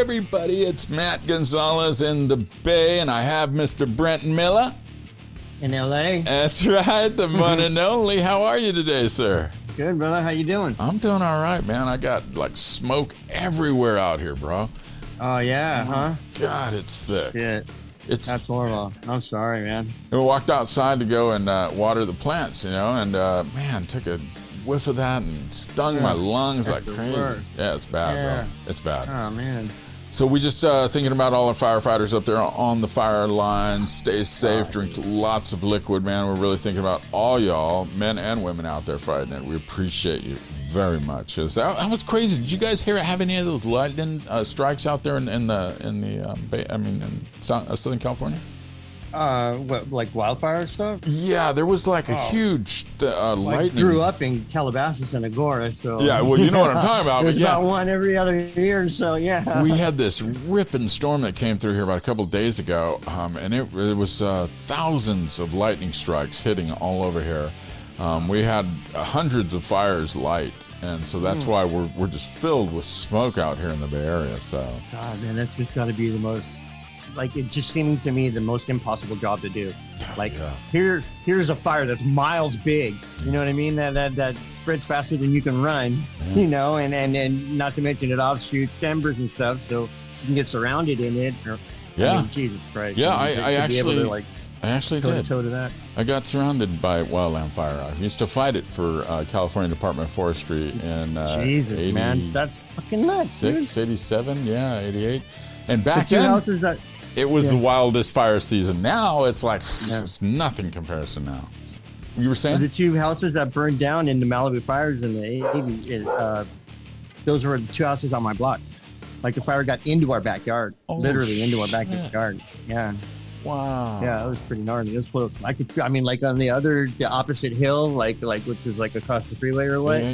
everybody. It's Matt Gonzalez in the Bay, and I have Mr. Brent Miller. In L.A.? That's right, the one and only. How are you today, sir? Good, brother. How you doing? I'm doing all right, man. I got, like, smoke everywhere out here, bro. Oh, yeah, huh? God, it's thick. Shit. That's horrible. I'm sorry, man. We walked outside to go and water the plants, and, man, took a whiff of that and stung my lungs like crazy. Worst. Yeah, it's bad, bro. It's bad. Oh, man. So we just thinking about all our firefighters up there on the fire line. Stay safe, drink lots of liquid, man. We're really thinking about all y'all, men and women out there fighting it. We appreciate you very much. That was crazy. Did you guys have any of those lightning strikes out there in Southern California? What, like wildfire stuff? Yeah, there was like a huge lightning. I grew up in Calabasas and Agora, so... Yeah, well, you know what I'm talking about. There's but yeah. about one every other year, so yeah. We had this ripping storm that came through here about a couple of days ago, and it was thousands of lightning strikes hitting all over here. We had hundreds of fires light, and so that's why we're just filled with smoke out here in the Bay Area. So, God, man, that's just got to be the most... Like, it just seemed to me the most impossible job to do. Like, here's a fire that's miles big. You know what I mean? That spreads faster than you can run. Yeah. And not to mention it offshoots embers and stuff, so you can get surrounded in it. I mean, Jesus Christ. Yeah, I actually did. Toe to that. I got surrounded by wildland fire. I used to fight it for California Department of Forestry in Jesus, man, that's fucking nuts, 87, 88. And back then, it was the wildest fire season. Now it's like it's nothing in comparison now. You were saying? The two houses that burned down in the Malibu fires in the 80s, those were the two houses on my block. Like, the fire got into our backyard, literally into our backyard. Yeah. Wow. Yeah, it was pretty gnarly. It was close. Like on the opposite hill, like which is like across the freeway or what,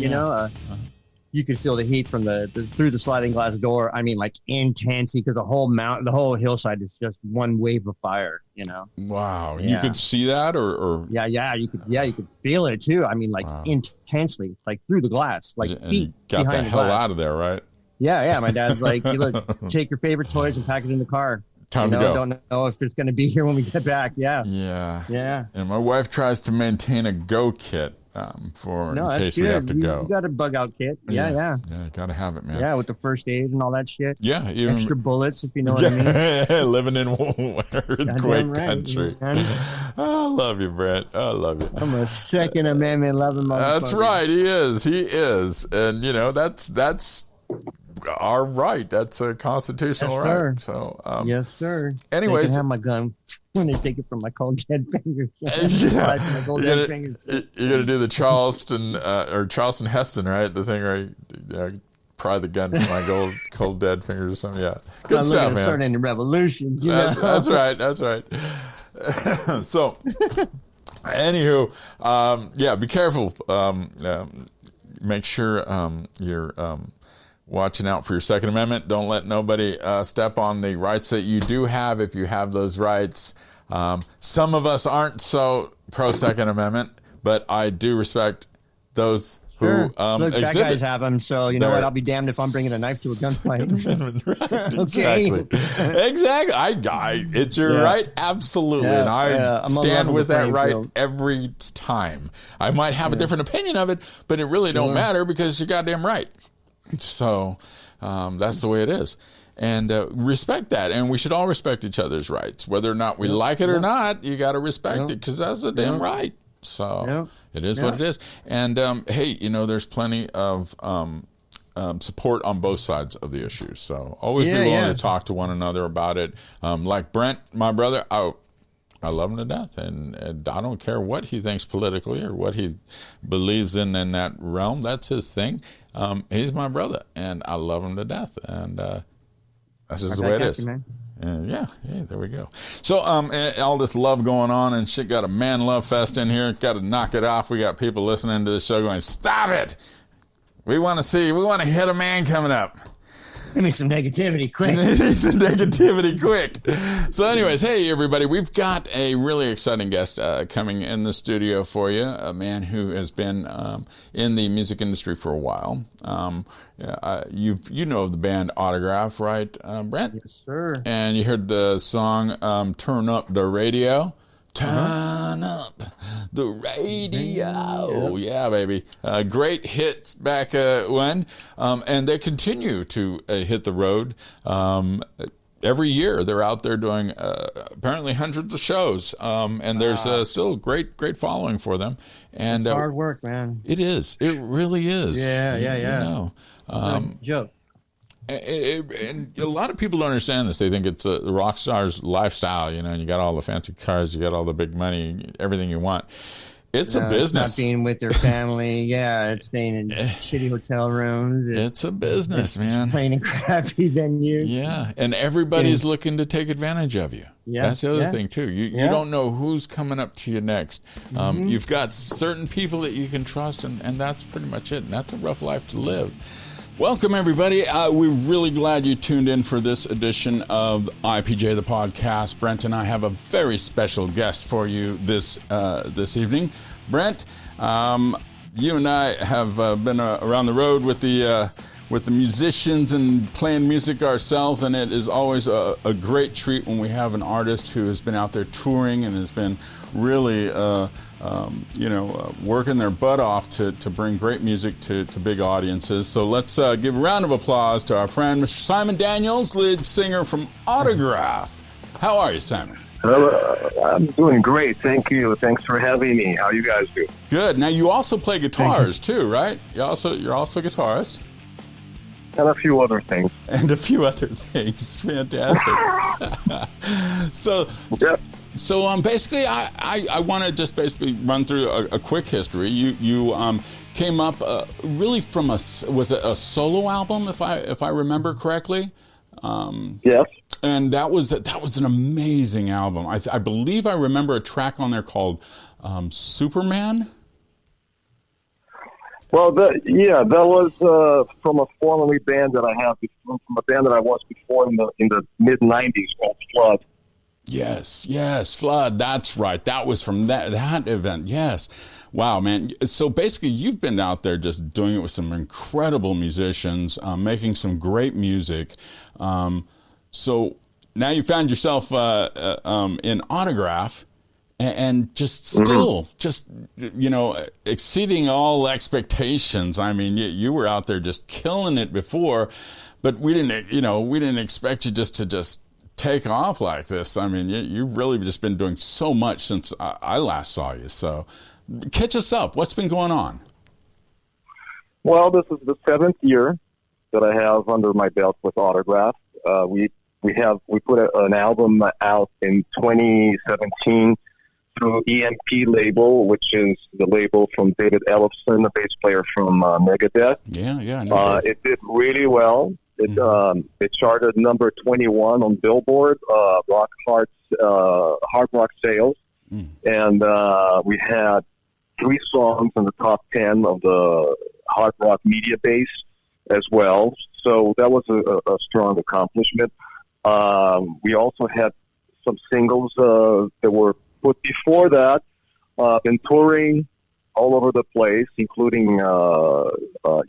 you could feel the heat from through the sliding glass door. I mean, like, intensely, because the whole hillside is just one wave of fire. Wow. Yeah. You could see that, or you could feel it too. I mean, like, intensely, like through the glass, like and feet you got behind the the hell glass. out of there, right? Yeah. My dad's like, take your favorite toys and pack it in the car. Time to go. Don't know if it's going to be here when we get back. Yeah. And my wife tries to maintain a go kit in case we have to go. You got a bug out kit. Yeah. Gotta have it, man. Yeah, with the first aid and all that shit. Yeah, extra bullets, if you know what I mean. Living in earthquake country. I love you, Brent. I love you. I'm a Second Amendment loving motherfucker. That's right. He is, and that's our right. That's a constitutional right. Sir. So, yes, sir. Anyways, they can have my gun when they take it from my cold dead fingers. You're gonna do the Charleston Heston, right? The thing, right? Pry the gun from my cold dead fingers or something. Yeah, good stuff, man. Starting the revolutions. That's right. So, anywho, be careful. Make sure you're watching out for your Second Amendment. Don't let nobody step on the rights that you do have if you have those rights. Some of us aren't so pro Second Amendment, but I do respect those who Look, that guys have them, so you know what? I'll be damned if I'm bringing a knife to a gunfight. Right, exactly. It's your right, absolutely, and I stand with that right every time. I might have a different opinion of it, but it really don't matter because you're goddamn right. So that's the way it is. And respect that. And we should all respect each other's rights. Whether or not we like it or not, you got to respect it because that's a damn right. So it is what it is. And, hey, there's plenty of support on both sides of the issue. So always be willing to talk to one another about it. Like Brent, my brother, I love him to death, and I don't care what he thinks politically or what he believes in that realm. That's his thing. He's my brother, and I love him to death, and that's just the way it is. Yeah, there we go. So all this love going on and shit, got a man love fest in here. Got to knock it off. We got people listening to the show going, stop it. We want to hit a man coming up. Give me some negativity quick. Some negativity quick. So anyways, hey, everybody, we've got a really exciting guest coming in the studio for you, a man who has been in the music industry for a while. You know the band Autograph, right, Brent? Yes, sir. And you heard the song Turn Up the Radio. Turn up the radio. Yeah, baby. Great hits back when. And they continue to hit the road. Every year they're out there doing apparently hundreds of shows. And there's still a great following for them. And it's hard work, man. It is. It really is. Yeah. You know. Joke. And a lot of people don't understand this. They think it's the rock star's lifestyle, you know, and you got all the fancy cars, you got all the big money, everything you want. It's a business. It's not being with their family. Yeah, it's staying in shitty hotel rooms. It's a business, man. Playing in crappy venues. Yeah, and everybody's looking to take advantage of you. Yeah, that's the other thing, too. You don't know who's coming up to you next. You've got certain people that you can trust, and that's pretty much it. And that's a rough life to live. Welcome, everybody. We're really glad you tuned in for this edition of IPJ, the podcast. Brent and I have a very special guest for you this evening. Brent, you and I have been around the road with the musicians and playing music ourselves, and it is always a great treat when we have an artist who has been out there touring and has been really working their butt off to bring great music to big audiences. So let's give a round of applause to our friend, Mr. Simon Daniels, lead singer from Autograph. How are you, Simon? I'm doing great. Thank you. Thanks for having me. How you guys do? Good. Now, you also play guitars, too, right? You're also a guitarist. And a few other things. Fantastic. So... Yep. So basically, I want to just basically run through a quick history. You came up really from was it a solo album, if I remember correctly? Yes. And that was an amazing album. I believe I remember a track on there called Superman. Well, that was from a formerly band that I have, from a band that I was before in the mid '90s called Flood. Yes, Flood. That's right. That was from that event. Yes. Wow, man. So basically, you've been out there just doing it with some incredible musicians, making some great music. So now you found yourself in Autograph, and just still, exceeding all expectations. I mean, you were out there just killing it before, but we didn't expect you to take off like this. I mean, you've really just been doing so much since I last saw you. So catch us up. What's been going on? Well, this is the 7th year that I have under my belt with Autograph. We put an album out in 2017 through EMP label, which is the label from David Ellefson, the bass player from Megadeth. Yeah. It did really well. It charted number 21 on Billboard, hard rock sales, and we had 3 songs in the top 10 of the hard rock media base as well. So that was a strong accomplishment. We also had some singles that were put before that. Been touring all over the place, including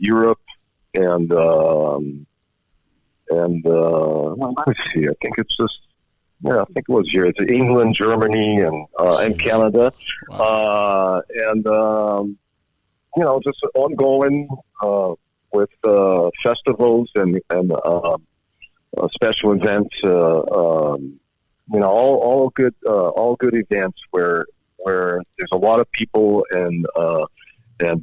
Europe and let me see. I think it's just I think it was here. It's England, Germany, and Canada, just ongoing with festivals and special events. All good events where there's a lot of people and it's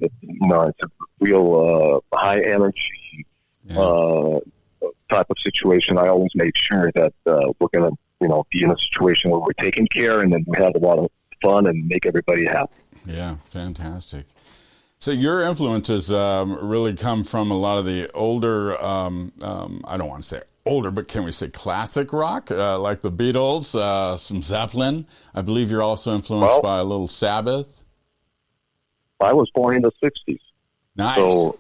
a real high energy. Type of situation. I always make sure that we're going to, be in a situation where we're taking care and then we have a lot of fun and make everybody happy. Yeah, fantastic. So your influences really come from a lot of the older, I don't want to say older, but can we say classic rock, like the Beatles, some Zeppelin. I believe you're also influenced by a little Sabbath. I was born in the 60s. Nice. So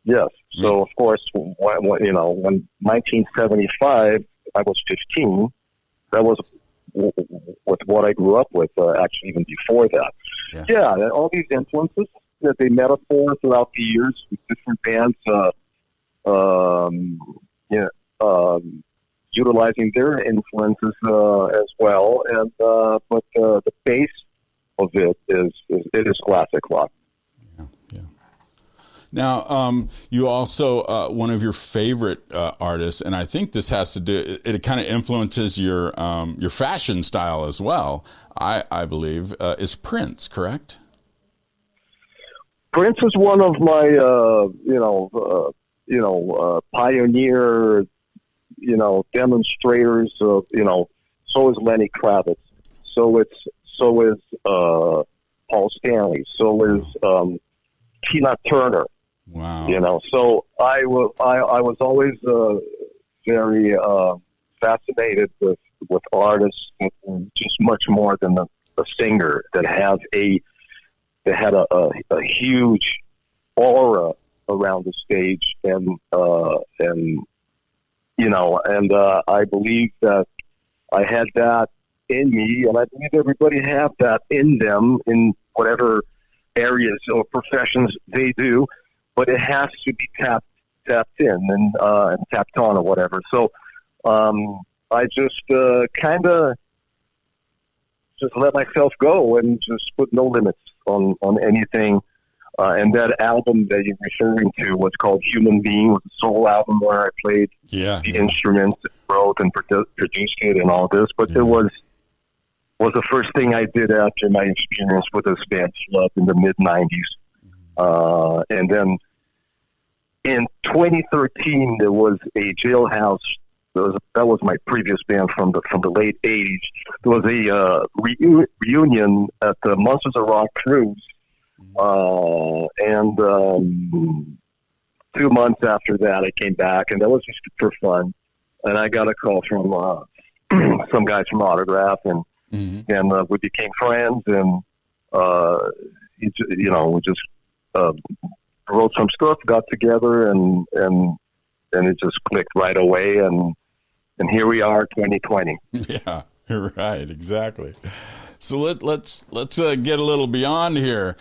Yes. So of course, when 1975, I was 15. That was with what I grew up with. Actually, even before that. Yeah, and all these influences that they metaphor throughout the years with different bands. Utilizing their influences as well, and but the base of it is classic rock. Yeah. Now, you also one of your favorite artists, and I think this has to do. It kind of influences your fashion style as well. I believe is Prince, correct? Prince is one of my pioneer. Demonstrators of, so is Lenny Kravitz. So is Paul Stanley. So is Tina Turner. Wow. So I was always very fascinated with artists, just much more than a singer that had a huge aura around the stage and I believe that I had that in me, and I believe everybody have that in them in whatever areas or professions they do, but it has to be tapped in and tapped on or whatever. So I just kind of just let myself go and just put no limits on anything. And that album that you're referring to was called Human Being, was a solo album where I played the instruments, wrote and produced it and all this. But it was the first thing I did after my experience with this band Flood in the mid-'90s. And then in 2013, there was a Jailhouse. That was my previous band from the late 80s. There was a reunion at the Monsters of Rock cruise. And 2 months after that, I came back, and that was just for fun. And I got a call from some guys from Autograph, and we became friends. And we just wrote some stuff, got together, and it just clicked right away. And here we are, 2020. Yeah, right, exactly. So let's get a little beyond here.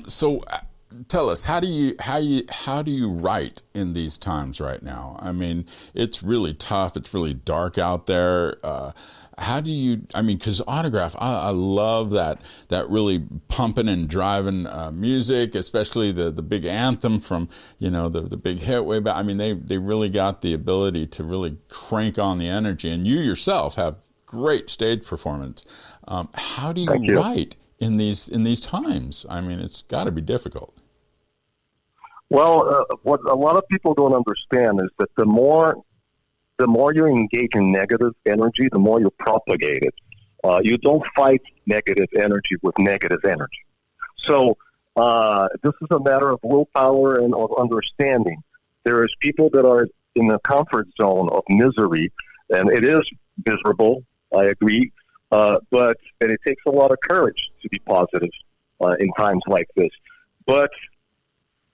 So tell us, how do you write in these times right now? I mean, it's really tough. It's really dark out there. How do you? I mean, because Autograph, I love that really pumping and driving music, especially the big anthem from the big hit way back. I mean, they really got the ability to really crank on the energy, and you yourself have great stage performance. How do you write in these times? I mean, it's got to be difficult. Well, what a lot of people don't understand is that the more you engage in negative energy, the more you propagate it. You don't fight negative energy with negative energy. So this is a matter of willpower and of understanding. There is people that are in the comfort zone of misery, and it is miserable. I agree. But it takes a lot of courage to be positive in times like this. But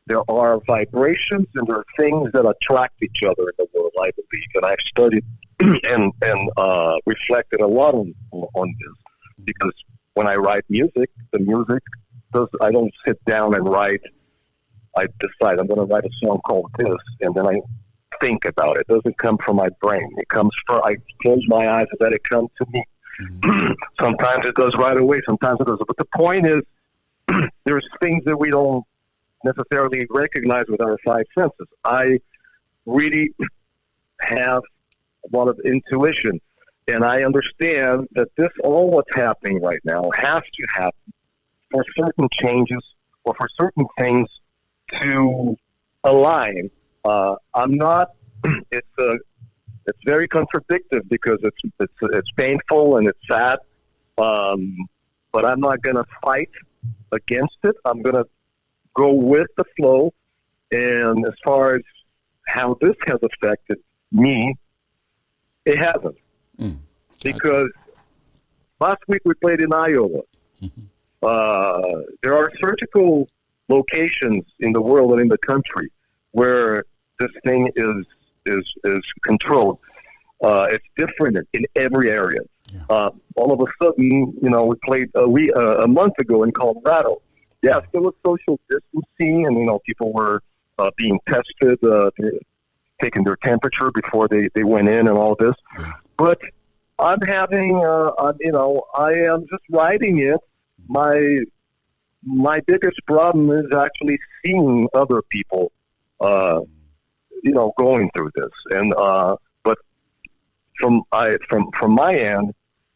there are vibrations and there are things that attract each other in the world, I believe. And I've studied and reflected a lot on this. Because when I write music, I don't sit down and write. I decide I'm going to write a song called this, and then I think about it. It doesn't come from my brain. It comes from, I close my eyes and let it come to me. Sometimes it does right away, sometimes it doesn't. But the point is, there's things that we don't necessarily recognize with our five senses. I really have a lot of intuition, and I understand that all what's happening right now has to happen for certain changes or for certain things to align. I'm not. It's very contradictory because it's painful and it's sad, but I'm not going to fight against it. I'm going to go with the flow. And as far as how this has affected me, it hasn't. Because last week we played in Iowa. There are surgical locations in the world and in the country where this thing is controlled. It's different in every area. Yeah. All of a sudden, we played a month ago in Colorado. Yeah, there was social distancing, and people were being tested, taking their temperature before they went in, and all this. Yeah. But I'm having, I am just riding it. My biggest problem is actually seeing other people, going through this, and but from my end,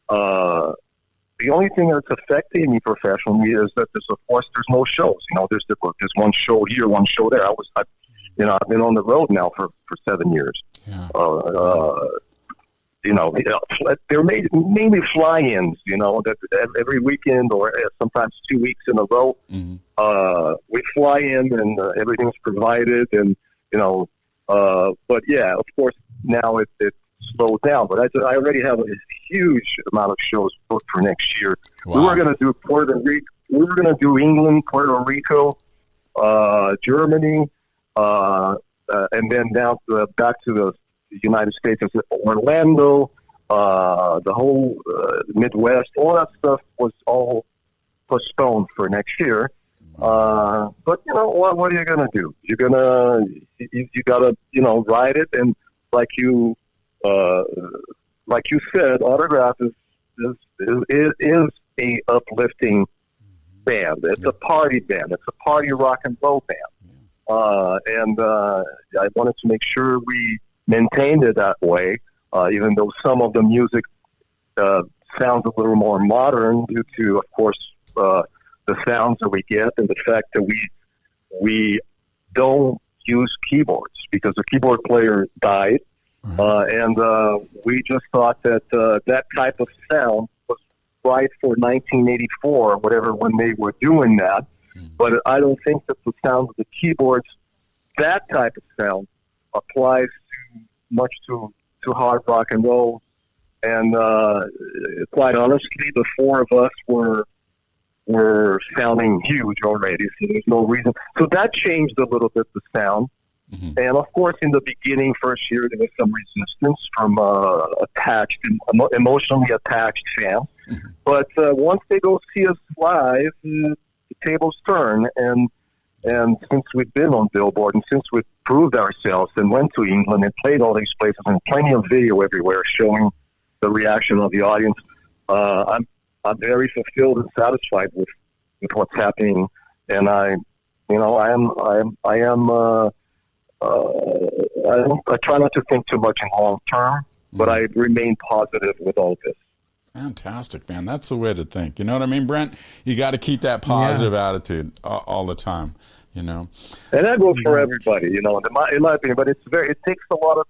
the only thing that's affecting me professionally is that there's no shows. There's one show here, one show there. I've been on the road now for 7 years. Yeah. They're mainly fly-ins. That every weekend or sometimes 2 weeks in a row. Mm-hmm. We fly in and everything's provided, and but yeah, of course now it slowed down. But I already have a huge amount of shows booked for next year. Wow. We were going to do Puerto Rico. We were going to do England, Puerto Rico, Germany, and then back to the United States, Orlando, the whole Midwest. All that stuff was all postponed for next year. But what are you gonna do? You gotta ride it, and like you said, Autograph is a uplifting band. It's a party band. It's a party rock and roll band. And I wanted to make sure we maintained it that way, even though some of the music sounds a little more modern due to, of course, the sounds that we get and the fact that we don't use keyboards because the keyboard player died. And we just thought that that type of sound was right for 1984, whatever, when they were doing that. But I don't think that the sound of the keyboards, that type of sound, applies much to hard rock and roll. And quite honestly, the four of us were sounding huge already, so there's no reason. So that changed a little bit the sound. Mm-hmm. And of course, in the beginning, first year, there was some resistance from emotionally attached fans. Mm-hmm. But once they go see us live, the tables turn. And since we've been on Billboard, and since we've proved ourselves and went to England and played all these places, and plenty of video everywhere showing the reaction of the audience, I'm very fulfilled and satisfied with what's happening. And I try not to think too much in long term, but I remain positive with all this. Fantastic, man. That's the way to think. You know what I mean, Brent? You got to keep that positive attitude all the time, And that goes for everybody, in my opinion. But it takes a lot of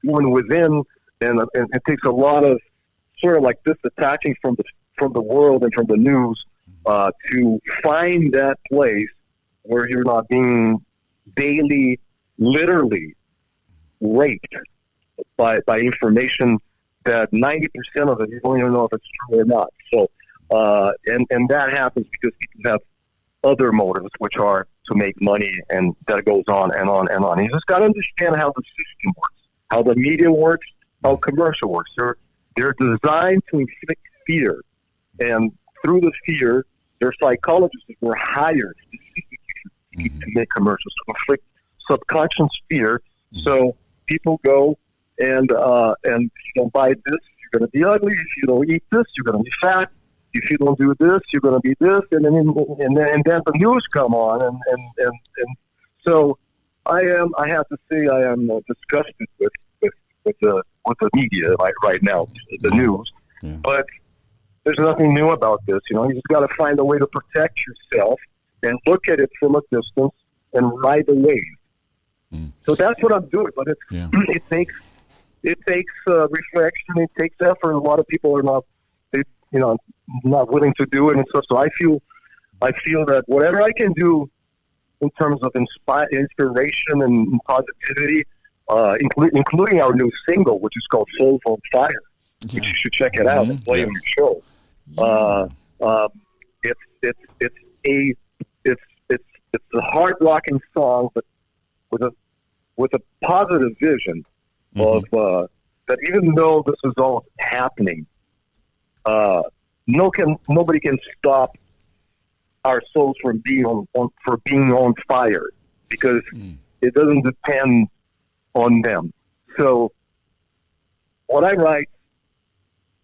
going within, and it takes a lot of sort of like this detaching from the world and from the news to find that place where you're not being daily, literally raped by information that 90% of it, you don't even know if it's true or not. So, and that happens because people have other motives, which are to make money, and that goes on and on and on. You just got to understand how the system works, how the media works, how commercial works. They're designed to inflict fear, and through the fear, their psychologists were hired specifically to make commercials to inflict subconscious fear. So people go and if you don't buy this, you're going to be ugly. If you don't eat this, you're going to be fat. If you don't do this, you're going to be this. And then the news come on, and so I have to say I am disgusted with the media right now, the news. Yeah. But there's nothing new about this. You just got to find a way to protect yourself and look at it from a distance and ride the wave. So that's what I'm doing. But it takes reflection. It takes effort. A lot of people are not willing to do it, and so I feel that whatever I can do in terms of inspiration and positivity, including our new single, which is called "Souls on Fire," which you should check it out and play on your show. it's a hard rocking song, but with a positive vision of that even though this is all happening, nobody can stop our souls from being on fire, because it doesn't depend on them. So what I write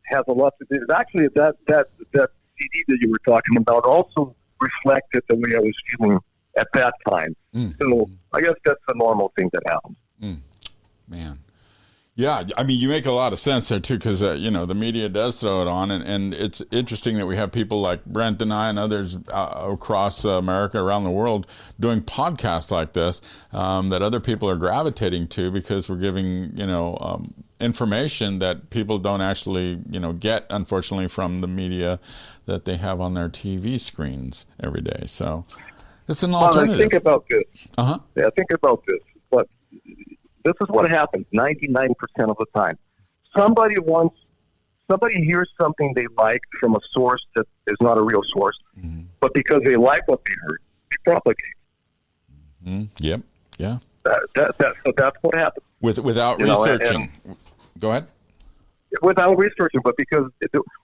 has a lot to do. Actually, that CD that you were talking about also reflected the way I was feeling at that time. So I guess that's a normal thing that happens. Man. Yeah, I mean, you make a lot of sense there, too, because, the media does throw it on, and it's interesting that we have people like Brent and I and others across America, around the world, doing podcasts like this that other people are gravitating to, because we're giving, information that people don't actually, get, unfortunately, from the media that they have on their TV screens every day. So it's an alternative. Think about this. Yeah, think about this. But this is what happens 99% of the time. Somebody hears something they like from a source that is not a real source, but because they like what they heard, they propagate. Yep. Yeah. So that's what happens. Without researching. Go ahead. Without researching, but because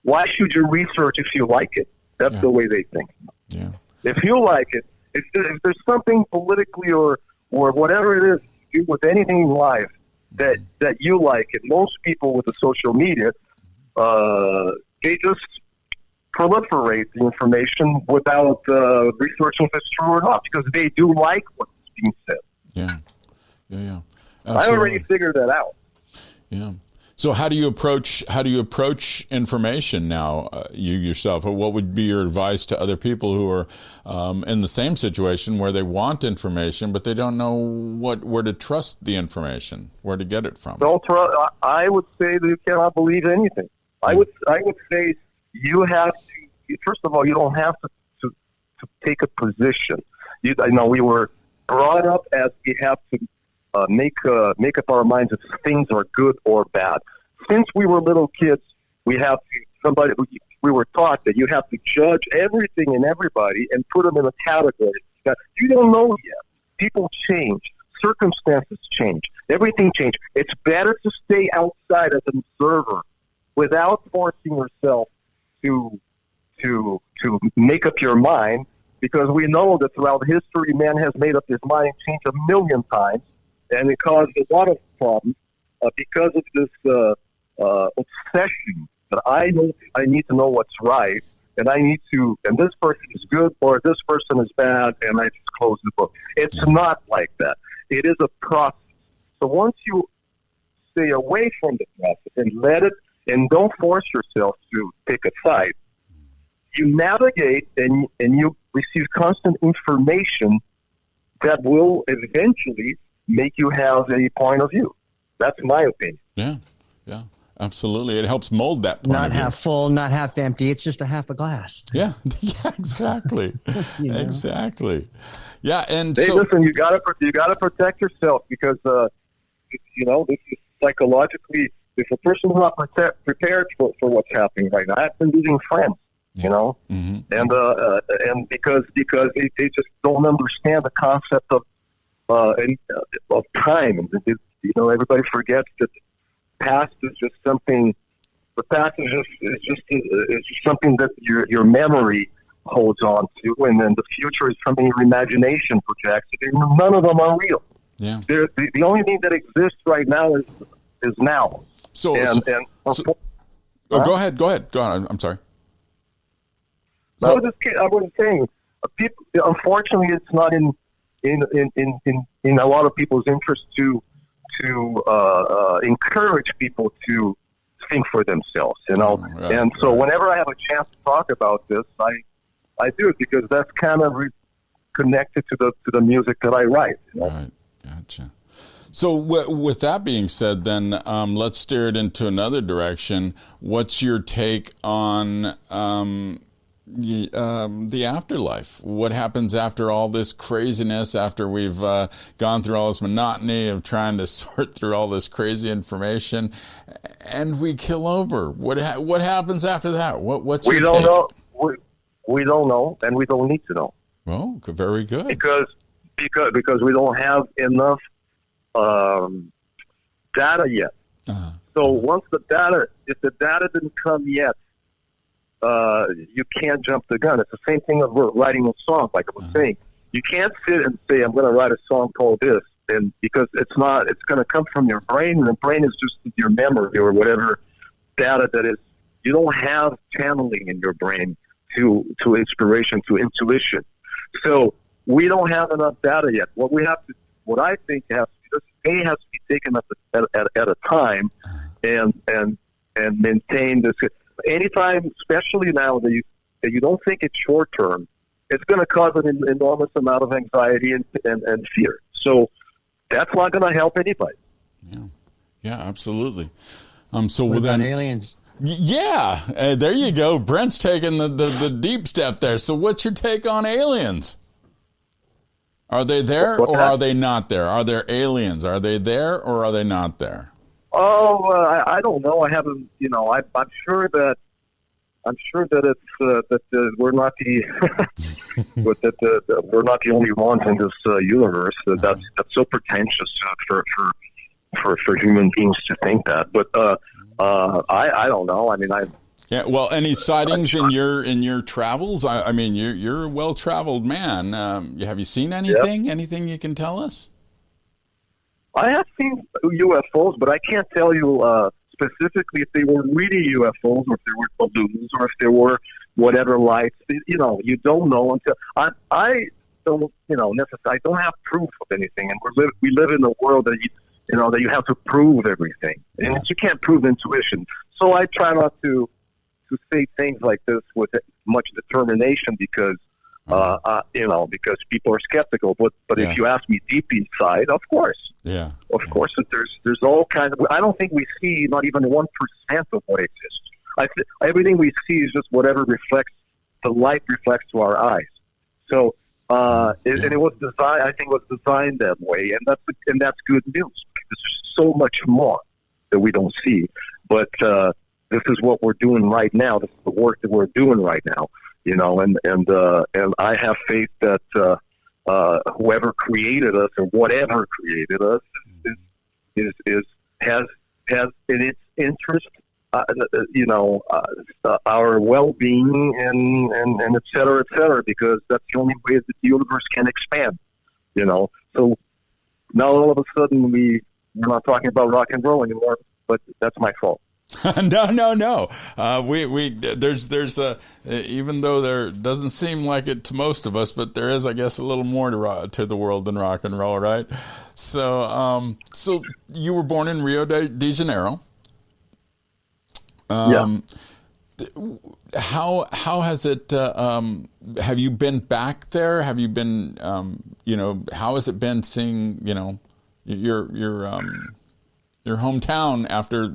why should you research if you like it? That's the way they think. Yeah. If you like it, if there's something politically or whatever it is, with anything in life that you like, and most people with the social media, they just proliferate the information without researching if it's true or not, because they do like what's being said. Yeah. Absolutely. I already figured that out. Yeah. So how do you approach information now, you yourself? What would be your advice to other people who are in the same situation where they want information, but they don't know where to trust the information, where to get it from? I would say that you cannot believe anything. I would say you have to. First of all, you don't have to take a position. We were brought up as we have to make up our minds if things are good or bad. Since we were little kids, we were taught that you have to judge everything and everybody and put them in a category that you don't know yet. People change, circumstances change, everything changes. It's better to stay outside as an observer without forcing yourself to make up your mind, because we know that throughout history, man has made up his mind and changed a million times. And it caused a lot of problems because of this obsession that I need to know what's right, and and this person is good or this person is bad, and I just close the book. It's not like that. It is a process. So once you stay away from the process and let it, and don't force yourself to pick a side, you navigate and you receive constant information that will eventually make you have a point of view. That's my opinion. Yeah, absolutely. It helps mold that point not of view. Half full, not half empty. It's just a half a glass. Yeah, exactly. Exactly. Yeah, and hey, listen, you gotta protect yourself, because this is psychologically. If a person's not prepared for what's happening right now, I've been losing friends. And because they just don't understand the concept of time, and everybody forgets that the past is just something. The past is just something that your memory holds on to, and then the future is something your imagination projects. None of them are real. Yeah. The only thing that exists right now is now. Go ahead. I'm sorry. I was saying, people. Unfortunately, it's not in a lot of people's interest to encourage people to think for themselves. And so whenever I have a chance to talk about this, I do it, because that's kind of connected to the music that I write. Right. Gotcha. So with that being said, then let's steer it into another direction. What's your take on the afterlife? What happens after all this craziness, after we've gone through all this monotony of trying to sort through all this crazy information, and we kill over? What happens after that? What's your take? Don't know. We don't know, and we don't need to know. Oh, very good. Because we don't have enough data yet. So once if the data didn't come yet, you can't jump the gun. It's the same thing as writing a song, like I was saying. You can't sit and say, I'm going to write a song called this, and because it's going to come from your brain, and the brain is just your memory or whatever data that is. You don't have channeling in your brain to inspiration, to intuition. So we don't have enough data yet. What I think has to be taken at a time, and maintain this. Anytime, especially now that you don't think it's short term, it's going to cause an enormous amount of anxiety and fear. So that's not going to help anybody. Yeah, absolutely. So what then about aliens? Yeah, there you go. Brent's taking the deep step there. So what's your take on aliens? Are they there or are they not there? Are there aliens? Are they there or are they not there? Oh, I don't know. I haven't. I'm sure that it's that we're not the that we're not the only ones in this universe. That's so pretentious for human beings to think that. But I don't know. I mean, well, any sightings in your travels? I mean, you're a well-traveled man. Have you seen anything? Yep. Anything you can tell us? I have seen UFOs, but I can't tell you specifically if they were really UFOs, or if they were balloons, or if there were whatever lights. You don't know until I don't. I don't have proof of anything, and we live in a world that that you have to prove everything, and you can't prove intuition. So I try not to say things like this with much determination because because people are skeptical. But if you ask me deep inside, of course, course, there's all kinds of. I don't think we see not even 1% of what exists. Everything we see is just whatever the light reflects to our eyes. So and it was designed. I think it was designed that way, and that's good news. There's so much more that we don't see, but this is what we're doing right now. This is the work that we're doing right now. And I have faith that whoever created us or whatever created us has in its interest, our well-being and et cetera, because that's the only way that the universe can expand. So now all of a sudden we're not talking about rock and roll anymore, but that's my fault. No. There's even though there doesn't seem like it to most of us, but there is, I guess, a little more to the world than rock and roll, right? So, so you were born in Rio de Janeiro. How has it? Have you been back there? Have you been? How has it been seeing? Your hometown after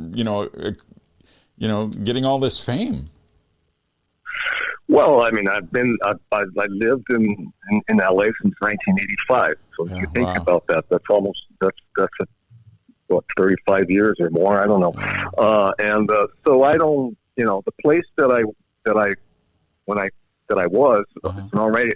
getting all this fame. Well, I mean, I lived in LA since 1985. So if you think about that, that's 35 years or more. I don't know. So I don't, the place that I was,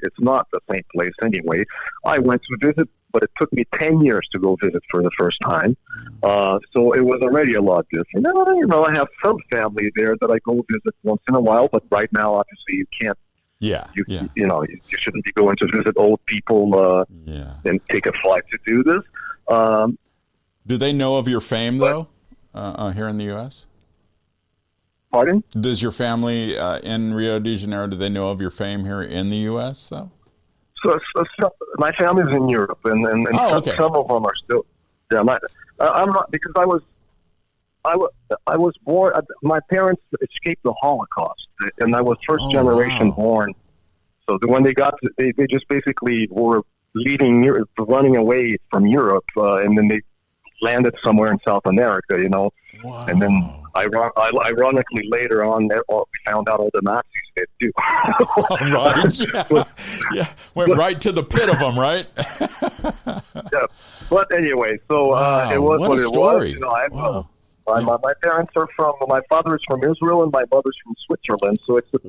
it's not the same place anyway. I went to visit, but it took me 10 years to go visit for the first time. So it was already a lot different. I have some family there that I go visit once in a while, but right now, obviously, you can't. You shouldn't be going to visit old people and take a flight to do this. Do they know of your fame, though, here in the U.S.? Pardon? Does your family in Rio de Janeiro, do they know of your fame here in the U.S., though? So my family's in Europe, and some of them are still. Yeah, I'm not, because I was born. My parents escaped the Holocaust, and I was first generation born. So when they got, they just basically were leaving Europe, running away from Europe, and then they landed somewhere in South America, Wow. And then ironically later on, we found out all the Nazis did too. Right. Went right to the pit of them, right? Yeah. But anyway, so it was what it story. was. My parents are my father is from Israel and my mother's from Switzerland, so it's a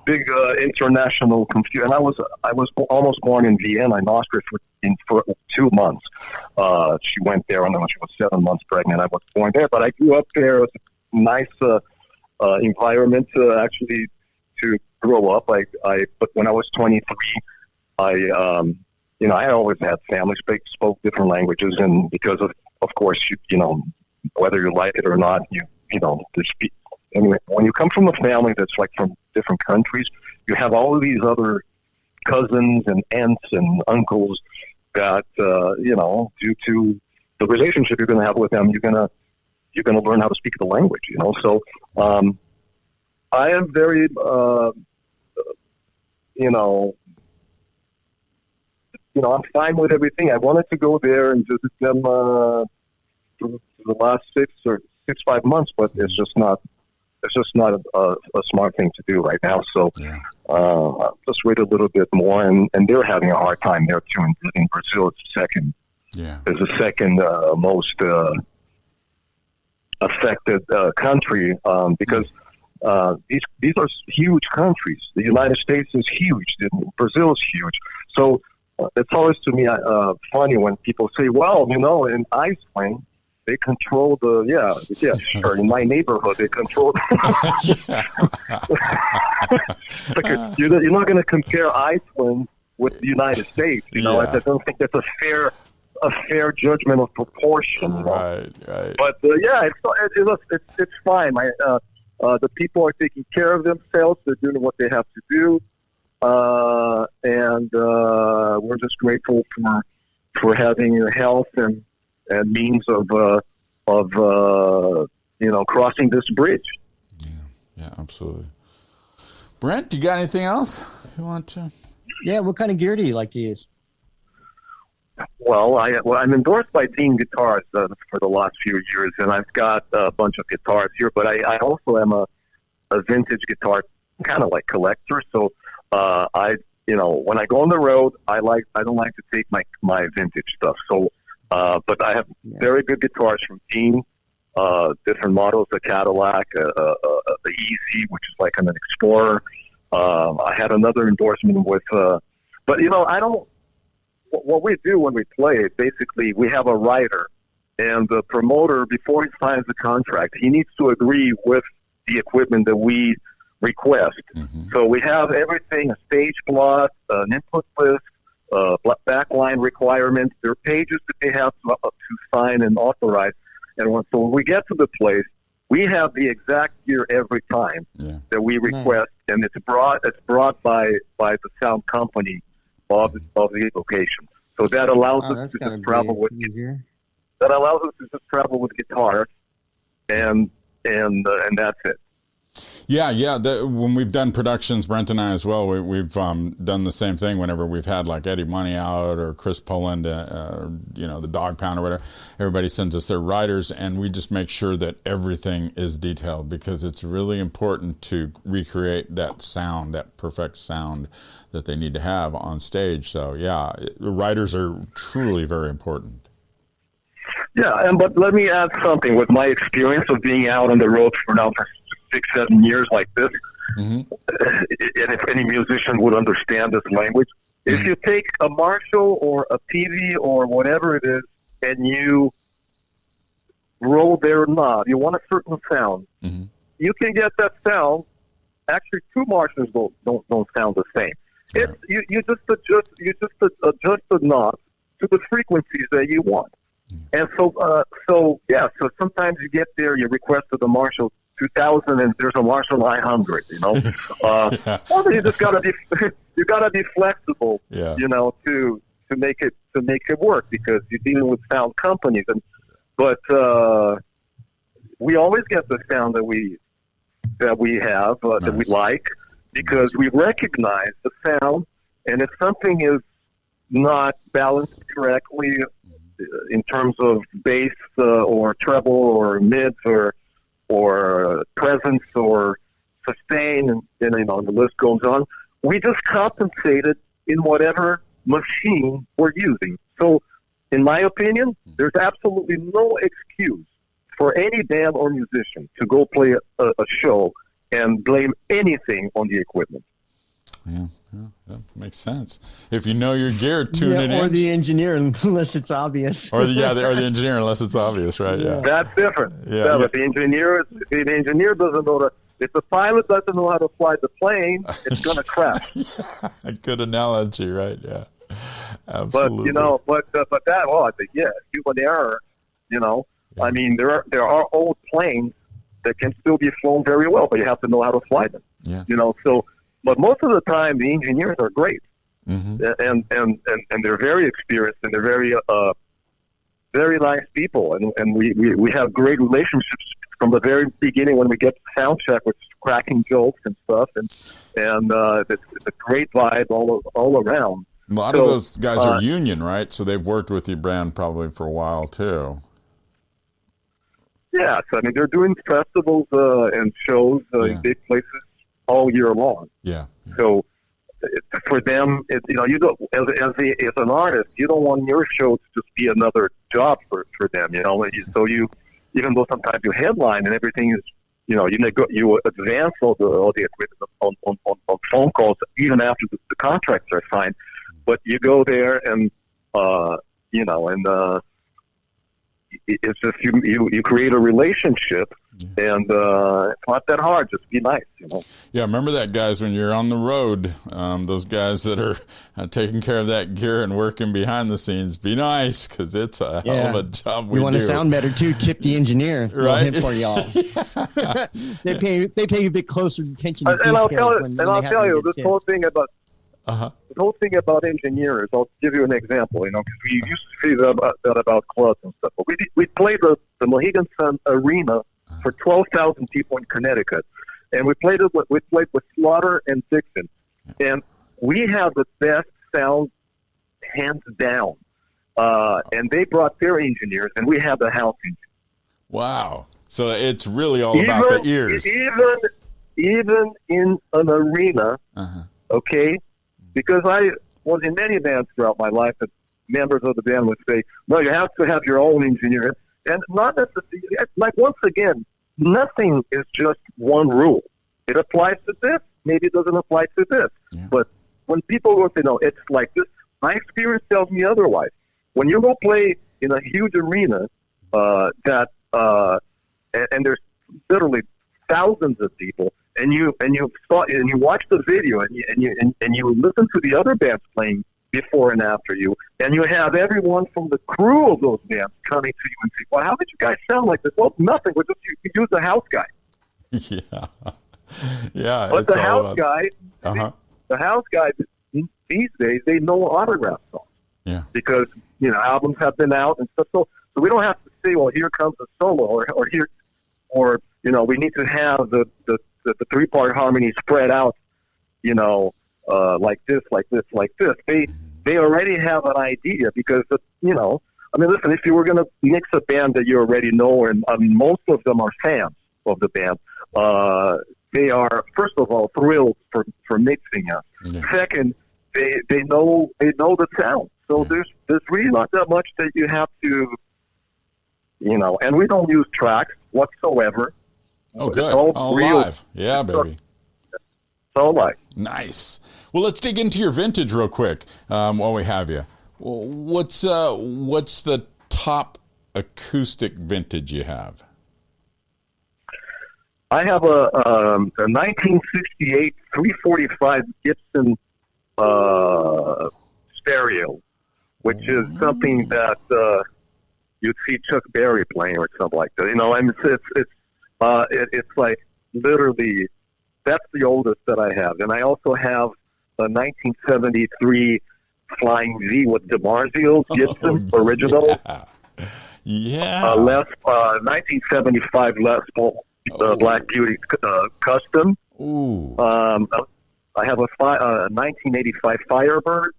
big international confusion. And I was almost born in Vienna in Austria for 2 months. She went there when she was 7 months pregnant. I was born there, but I grew up there. It was a nice environment actually to grow up. But when I was 23, I always had family spoke different languages, and because of course, whether you like it or not, anyway, when you come from a family that's like from different countries, you have all of these other cousins and aunts and uncles that, due to the relationship you're going to have with them, you're going to learn how to speak the language, So, I am very, I'm fine with everything. I wanted to go there and visit them for the last 5 months, but it's just not a smart thing to do right now. So just wait a little bit more, and they're having a hard time there too. In Brazil, it's the second most affected country because these are huge countries. The United States is huge. Brazil is huge. So it's always to me funny when people say, "Well, in Iceland." They control sure. In my neighborhood, they control. You're not going to compare Iceland with the United States. I don't think that's a fair judgment of proportion. Right. But it's fine. The people are taking care of themselves. They're doing what they have to do, and we're just grateful for having health and means of crossing this bridge. Yeah, absolutely. Brent, you got anything else you want to? Yeah, what kind of gear do you like to use? Well, I'm endorsed by Dean Guitars for the last few years, and I've got a bunch of guitars here. But I also am a vintage guitar kind of like collector. So when I go on the road, I don't like to take my vintage stuff. So. But I have very good guitars from Dean, different models, the Cadillac, the Easy, which is like an Explorer. I had another endorsement with, but I don't, what we do when we play, basically we have a writer, and the promoter, before he signs the contract, he needs to agree with the equipment that we request. Mm-hmm. So we have everything, a stage plot, an input list, backline requirements. There are pages that they have to sign and authorize. And so when we get to the place, we have the exact gear every time that we request, and it's brought by the sound company of the location. So that allows us to just travel with easier. That allows us to just travel with guitars, and that's it. Yeah. When we've done productions, Brent and I as well, we've done the same thing whenever we've had like Eddie Money out or Chris Poland, the Dog Pound or whatever. Everybody sends us their writers, and we just make sure that everything is detailed because it's really important to recreate that sound, that perfect sound that they need to have on stage. So, the writers are truly very important. Yeah, but let me add something. With my experience of being out on the road for 6-7 years like this, and if any musician would understand this language, if you take a Marshall or a PV or whatever it is, and you roll their knob, you want a certain sound, you can get that sound. Actually, two Marshalls don't sound the same. It's you just adjust the knob to the frequencies that you want. And so sometimes you get there, you requested the Marshall 2000, and there's a Marshall 900. Well, you just gotta be flexible, to make it work because you're dealing with sound companies. But we always get the sound that we have that we like because we recognize the sound, and if something is not balanced correctly in terms of bass or treble or mids or presence or sustain, and the list goes on. We just compensate it in whatever machine we're using. So, in my opinion, there's absolutely no excuse for any band or musician to go play a show and blame anything on the equipment. Yeah, that makes sense. If you know your gear, tune it in. Or the engineer, unless it's obvious. Or the engineer, unless it's obvious, right? Yeah. That's different. Yeah. If the engineer doesn't know if the pilot doesn't know how to fly the plane, it's going to crash. Yeah, good analogy, right? Yeah, absolutely. But I think, human error. I mean, there are old planes that can still be flown very well, but you have to know how to fly them. Yeah. But most of the time, the engineers are great, mm-hmm. and they're very experienced, and they're very nice people, and we have great relationships from the very beginning when we get to sound check with cracking jokes and stuff, and it's a great vibe all around. A lot of those guys are union, right? So they've worked with your band probably for a while too. Yes, I mean they're doing festivals and shows in big places all year long. Yeah. So for them, you don't as an artist, you don't want your show to just be another job for them. So you even though sometimes you headline and everything is you advance all the equipment on phone calls even after the contracts are signed, but you go there and it's just you create a relationship, and it's not that hard. Just be nice, Yeah, remember that, guys, when you're on the road, those guys that are taking care of that gear and working behind the scenes, be nice, because it's a hell of a job we do. You want to sound better, too, tip the engineer. Right? For y'all. They pay a bit closer attention to detail. I'll tell you, this whole thing about Uh-huh. The whole thing about engineers, I'll give you an example, because we used to see that about clubs and stuff. But we played the Mohegan Sun Arena for 12,000 people in Connecticut, and we played with Slaughter and Dixon, and we have the best sound hands down. And they brought their engineers, and we have the house engineers. Wow! So it's really all about the ears. Even in an arena, okay. Because I was in many bands throughout my life that members of the band would say, no, you have to have your own engineer. And not necessarily, like once again, nothing is just one rule. It applies to this, maybe it doesn't apply to this. Yeah. But when people will say, no, it's like this, my experience tells me otherwise. When you go play in a huge arena and there's literally thousands of people, and you watch the video and you listen to the other bands playing before and after you, and you have everyone from the crew of those bands coming to you and say, "Well, how did you guys sound like this?" Well, nothing. We just you use the house guy. Yeah. But the house guy, the house guy these days, they know autograph songs. Yeah. Because albums have been out and stuff. So we don't have to say, "Well, here comes a solo," or here, or we need to have the 3-part harmony spread out, like this, like this, like this. They already have an idea because, listen, if you were going to mix a band that you already know, and most of them are fans of the band, they are, first of all, thrilled for mixing us. Yeah. Second, they know the sound. So there's really not that much that you have to, and we don't use tracks whatsoever. Oh, good. All live. Yeah, baby. It's all live. Nice. Well, let's dig into your vintage real quick while we have you. Well, what's the top acoustic vintage you have? I have a 1968 345 Gibson stereo, which is something that you'd see Chuck Berry playing or something like that. It's like literally, that's the oldest that I have. And I also have a 1973 Flying V with DiMarzio Gibson original. Yeah. 1975 Les Paul Black Beauty custom. Ooh. I have a 1985 Firebird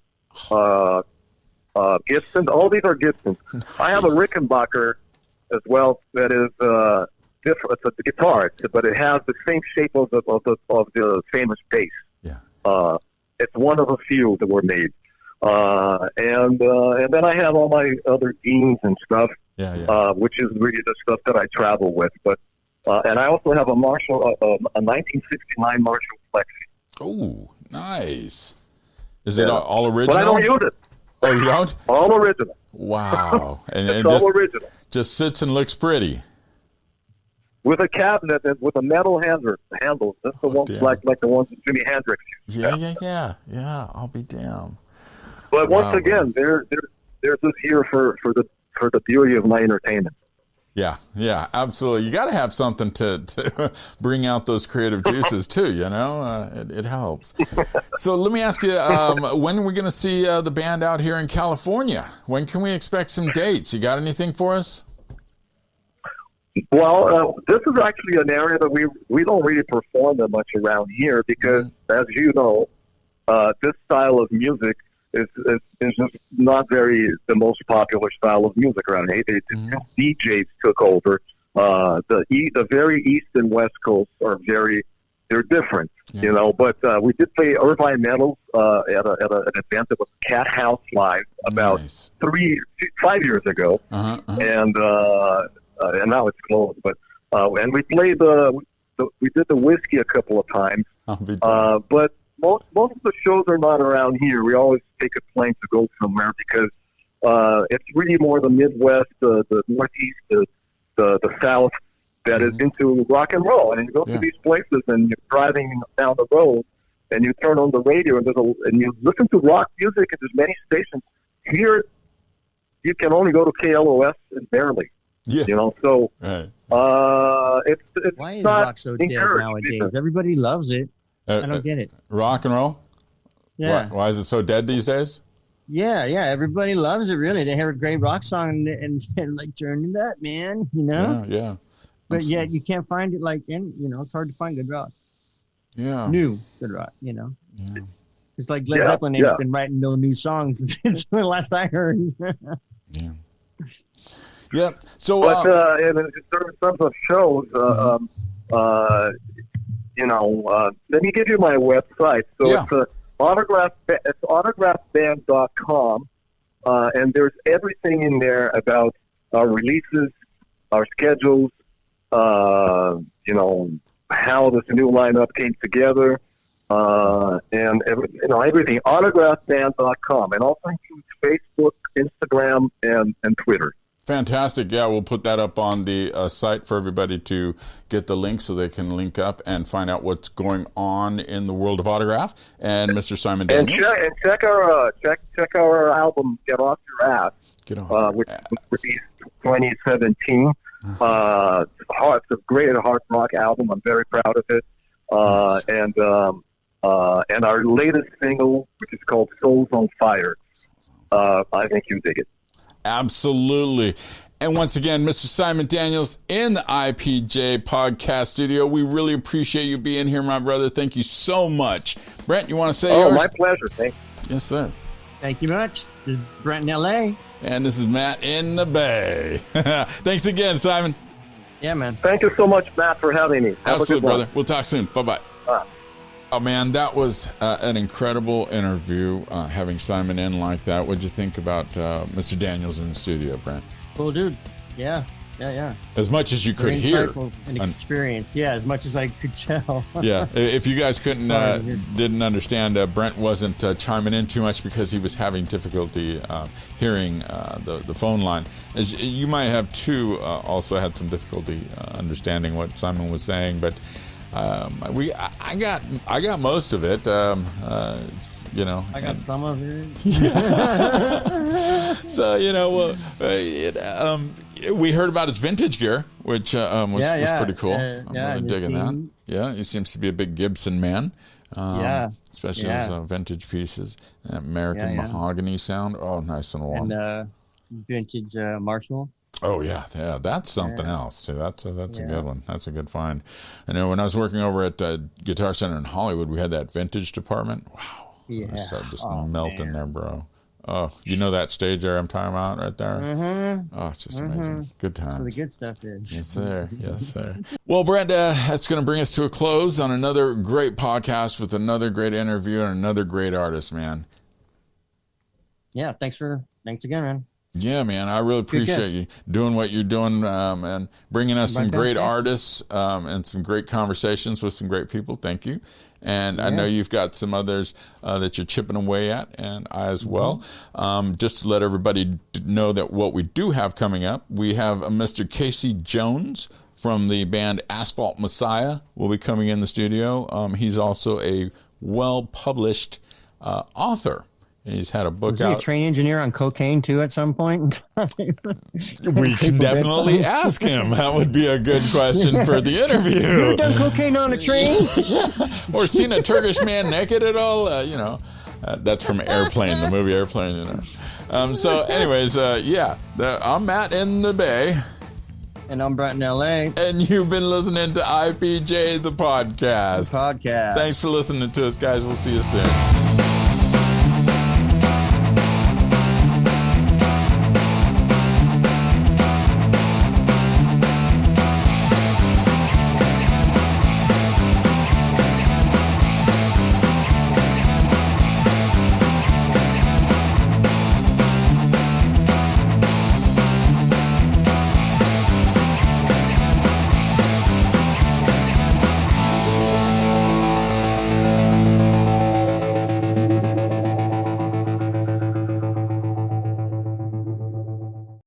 Gibson. All these are Gibsons. Nice. I have a Rickenbacker as well that is different. It's a guitar, but it has the same shape of the famous bass. Yeah. It's one of a few that were made, and and then I have all my other Deans and stuff, which is really the stuff that I travel with. But and I also have a Marshall, a 1969 Marshall Flexi. Oh, nice. Is it all original? But I don't use it. Oh, you don't? All original. Wow. And it's all original. Just sits and looks pretty. With a cabinet and with a metal handle. That's the ones like the ones that Jimi Hendrix used. Yeah. I'll be damned. But once again, there's this here for the beauty of my entertainment. Yeah, absolutely. You got to have something to bring out those creative juices too. It helps. So let me ask you, when are we going to see the band out here in California? When can we expect some dates? You got anything for us? Well, this is actually an area that we don't really perform that much around here because, as you know, this style of music is just not the most popular style of music around here. DJs took over. The very east and west coast are they're different, But we did play Irvine Metals at an event that was Cat House Live about 5 years ago, and now it's closed. But and we played we did the Whiskey a couple of times, but most of the shows are not around here. We always take a plane to go somewhere because it's really more the Midwest, the Northeast, the South that is into rock and roll. And you go to these places and you're driving down the road and you turn on the radio and you listen to rock music and there's many stations. Here, you can only go to KLOS and barely. So it's why is not rock so dead nowadays? Everybody loves it. I don't get it. Rock and roll? Yeah. Why is it so dead these days? Yeah. Everybody loves it, really. They hear a great rock song and like, turn it up, man, Yeah. But yet you can't find it it's hard to find good rock. Yeah. New good rock, Yeah. It's like Led Zeppelin has been writing no new songs since the last I heard. Yeah. Yep. So, but in terms of shows, let me give you my website. So it's autographband.com, and there's everything in there about our releases, our schedules, how this new lineup came together, and everything. Autographband.com, and also includes Facebook, Instagram, and Twitter. Fantastic. Yeah, we'll put that up on the site for everybody to get the link so they can link up and find out what's going on in the world of autograph. And Mr. Simon Daniels. And check our album, Get Off Your Ass, which was released 2017. It's a great hard rock album. I'm very proud of it. Nice. And our latest single, which is called Souls on Fire. I think you dig it. Absolutely. And once again, Mr. Simon Daniels in the IPJ podcast studio. We really appreciate you being here, my brother. Thank you so much. Brent, you want to say yours? My pleasure. Thanks. Yes, sir. Thank you much. This is Brent in L.A. And this is Matt in the Bay. Thanks again, Simon. Yeah, man. Thank you so much, Matt, for having me. Absolutely, brother. We'll talk soon. Bye-bye. Oh, man, that was an incredible interview, having Simon in like that. What'd you think about Mr. Daniels in the studio, Brent? Cool dude. Yeah. As much as you could hear. An experience. Yeah, as much as I could tell. Yeah. If you guys didn't understand, Brent wasn't chiming in too much because he was having difficulty hearing the phone line. As you might have too, also had some difficulty understanding what Simon was saying, but I got most of it. I got some of it. So we heard about his vintage gear, which was pretty cool. I'm really digging that. Yeah, he seems to be a big Gibson man. Especially his vintage pieces, American mahogany sound. Oh, nice and warm. And vintage Marshall. Oh yeah, that's something else too. That's a good one. That's a good find. I know when I was working over at Guitar Center in Hollywood, we had that vintage department. Wow, just melting there, bro. Oh, you know that stage there I'm talking about right there? Mm-hmm. Oh, it's just amazing. Good times. Where the good stuff is. Yes, sir. Yes, sir. Well, Brent, that's going to bring us to a close on another great podcast with another great interview and another great artist, man. Yeah, thanks for Thanks again, man. Yeah, man, I really appreciate you doing what you're doing, and bringing us some great artists, and some great conversations with some great people. Thank you. And I know you've got some others that you're chipping away at, and I as well. Just to let everybody know that what we do have coming up, we have Mr. Casey Jones from the band Asphalt Messiah will be coming in the studio. He's also a well-published author. He's had a book Was out. he a train engineer on cocaine too at some point in time? We can definitely ask him. That would be a good question for the interview. You ever done cocaine on a train? Or seen a Turkish man naked at all? That's from Airplane, the movie Airplane. So anyways, I'm Matt in the Bay. And I'm Brett in LA. And you've been listening to IPJ, the podcast. Thanks for listening to us, guys. We'll see you soon.